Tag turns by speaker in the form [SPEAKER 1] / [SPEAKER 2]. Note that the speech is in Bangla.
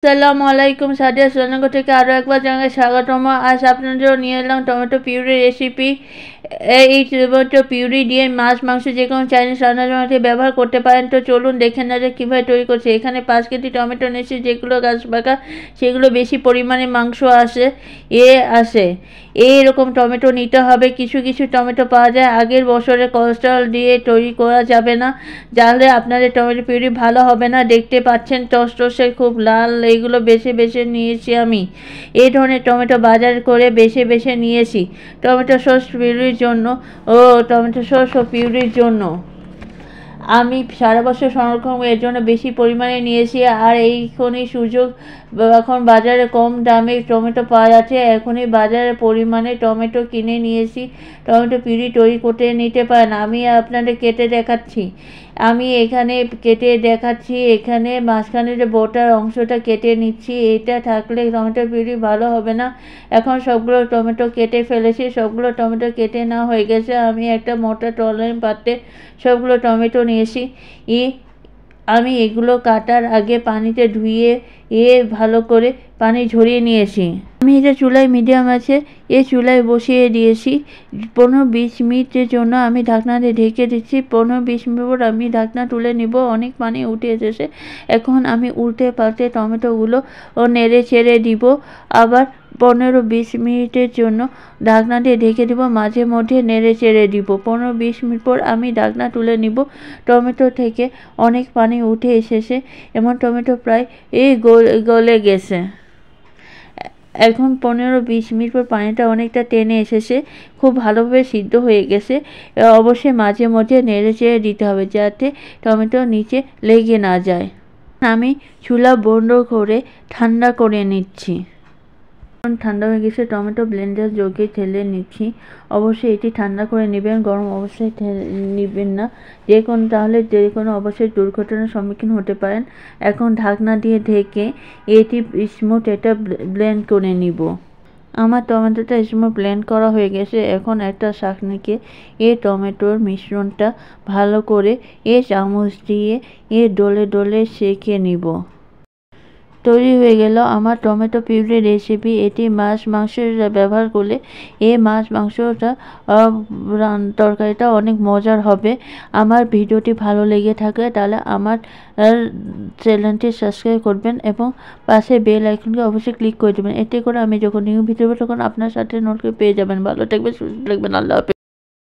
[SPEAKER 1] আসসালামু আলাইকুম। সাদিয়া রান্নাঘর থেকে আরও একবার জানাই স্বাগতম। আজ আপনাদের জন্য নিয়ে এলাম টমেটো পিউরি রেসিপি। এই টমেটো পিউরি দিয়ে মাছ মাংস যে কোনো চাইনিজ রান্নার জন্য ব্যবহার করতে পারেন। তো চলুন দেখে না যে কীভাবে তৈরি করছে। এখানে 5 কেজি টমেটো নিয়েছি, যেগুলো গাছ পাকা, সেগুলো বেশি পরিমাণে মাংস আসে। এইরকম টমেটো নিতে হবে। কিছু কিছু টমেটো পাওয়া যায় আগের বছরের কোলেস্ট্রল দিয়ে তৈরি করা যাবে না, যাহলে আপনাদের টমেটো পিউরি ভালো হবে না। দেখতে পাচ্ছেন টসটসে খুব লাল, এইগুলো বেছে বেছে নিয়েছি আমি। এই ধরনের টমেটো বাজার করে বেছে নিয়েছি টমেটো সস পিউরির জন্য টমেটো সস ও পিউরির জন্য। আমি সারা বছর সংরক্ষণ এর জন্য বেশি পরিমাণে নিয়েছি। আর এইখনই সুযোগ, এখন বাজারে কম দামে টমেটো পাওয়া যাচ্ছে, এখনই বাজারে পরিমাণে টমেটো কিনে নিয়েছি। টমেটো পিউরি তৈরি করতে নিতে পারেন। আমি আপনাদের কেটে দেখাচ্ছি। এখানে মাঝখানে যে বোটার অংশটা কেটে নিচ্ছি। এটা থাকলে টমেটো পিউরি ভালো হবে না। এখন সবগুলো টমেটো কেটে ফেলেছি। সবগুলো টমেটো কেটে নেওয়া হয়ে গেছে। আমি একটা মোটা টলের পাত্রে সবগুলো টমেটো নিয়েছি। আমি এগুলো কাটার আগে পানিতে ধুয়ে ভালো করে পানি ঝরিয়ে নিয়েছি। আমি এটা চুলায় মিডিয়াম আছে চুলায় বসিয়ে দিয়েছি। 15-20 মিনিটের জন্য আমি ঢাকনা দিয়ে ঢেকে দিচ্ছি। 15-20 মিনিট পর আমি ঢাকনা তুলে নিব। অনেক পানি উঠে এসেছে। এখন আমি উল্টে পাল্টে টমেটোগুলো নেড়ে চেড়ে দিব। আবার 15-20 মিনিটের জন্য ঢাকনা দিয়ে ঢেকে দিব। মাঝে মধ্যে নেড়ে চেড়ে দিব। 15-20 মিনিট পর আমি ঢাকনা তুলে নিব। টমেটো থেকে অনেক পানি উঠে এসেছে এবং টমেটো প্রায় গলে গেছে। এখন 15-20 মিনিট পর পানিটা অনেকটা টেনে এসেছে, খুব ভালোভাবে সিদ্ধ হয়ে গেছে। অবশ্যই মাঝে মধ্যে নেড়ে চেড়ে দিতে হবে, যাতে টমেটো নিচে লেগে না যায়। আমি চুলা বন্ধ করে ঠান্ডা করে নিচ্ছি। ঠান্ডা হয়ে গেছে, টমেটো ব্লেন্ডার যোগে ঢেলে নিচ্ছি। অবশ্যই এটি ঠান্ডা করে নেবেন, গরম অবস্থায় নেবেন না, তাহলে যে কোনো অবশ্যই দুর্ঘটনার সম্মুখীন হতে পারেন। এখন ঢাকনা দিয়ে ঢেকে এটি স্মুথ ব্লেন্ড করে নিব। আমার টমেটোটা স্মুথ ব্লেন্ড করা হয়ে গেছে। এখন একটা ছাঁকনিকে টমেটোর মিশ্রণটা ভালো করে চামচ দিয়ে ডলে ডলে সেঁকে নিব। তৈরি হয়ে গেল আমার টমেটো পিউরি রেসিপি। এটি মাছ মাংস ব্যবহার করলে মাছ মাংসটা তরকারিটা অনেক মজার হবে। আমার ভিডিওটি ভালো লেগে থাকে তাহলে আমার চ্যানেলটি সাবস্ক্রাইব করবেন এবং পাশে বেল আইকনকে অবশ্যই ক্লিক করে দেবেন। এতে করে আমি যখন নিউ ভিডিও তখন আপনার সাথে নোট পেয়ে যাবেন। ভালো থাকবেন, সুস্থ থাকবেন। আল্লাহ হাফেজ।